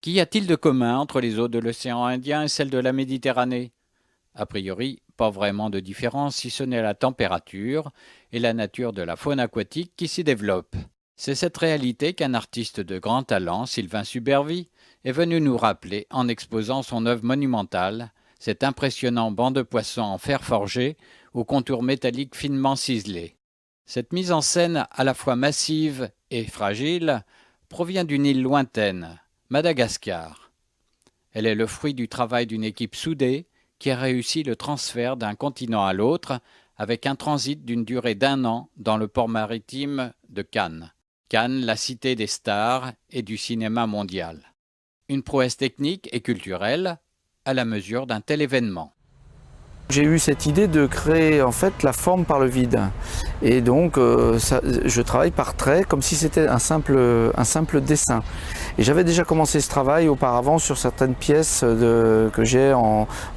Qu'y a-t-il de commun entre les eaux de l'océan Indien et celles de la Méditerranée? A priori, pas vraiment de différence si ce n'est la température et la nature de la faune aquatique qui s'y développe. C'est cette réalité qu'un artiste de grand talent, Sylvain Subervi, est venu nous rappeler en exposant son œuvre monumentale, cet impressionnant banc de poissons en fer forgé aux contours métalliques finement ciselés. Cette mise en scène à la fois massive et fragile provient d'une île lointaine, Madagascar. Elle est le fruit du travail d'une équipe soudée qui a réussi le transfert d'un continent à l'autre avec un transit d'une durée d'1 an dans le port maritime de Cannes. Cannes, la cité des stars et du cinéma mondial. Une prouesse technique et culturelle à la mesure d'un tel événement. J'ai eu cette idée de créer en fait la forme par le vide. Et donc je travaille par traits comme si c'était un simple dessin. Et j'avais déjà commencé ce travail auparavant sur certaines pièces que j'ai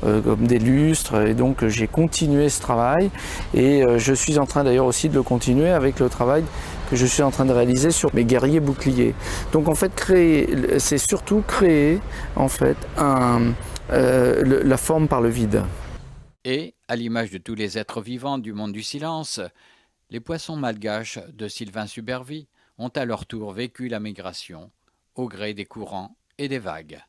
comme des lustres. Et donc j'ai continué ce travail. Et je suis en train d'ailleurs aussi de le continuer avec le travail que je suis en train de réaliser sur mes guerriers boucliers. Donc en fait c'est surtout créer en fait la forme par le vide. Et, à l'image de tous les êtres vivants du monde du silence, les poissons malgaches de Sylvain Subervi ont à leur tour vécu la migration, au gré des courants et des vagues.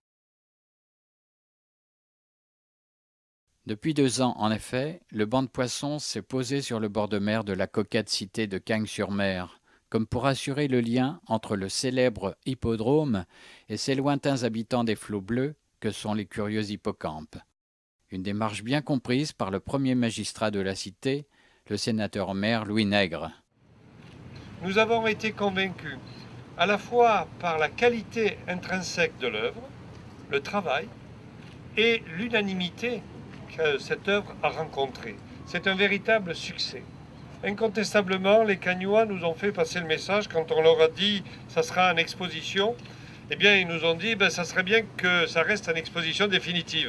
Depuis 2 ans, en effet, le banc de poissons s'est posé sur le bord de mer de la coquette cité de Cagnes-sur-Mer, comme pour assurer le lien entre le célèbre hippodrome et ces lointains habitants des flots bleus que sont les curieux hippocampes. Une démarche bien comprise par le premier magistrat de la cité, le sénateur-maire Louis Nègre. Nous avons été convaincus à la fois par la qualité intrinsèque de l'œuvre, le travail et l'unanimité que cette œuvre a rencontrée. C'est un véritable succès. Incontestablement, les Cagnois nous ont fait passer le message quand on leur a dit « ça sera en exposition ». Eh bien, ils nous ont dit ça serait bien que ça reste en exposition définitive.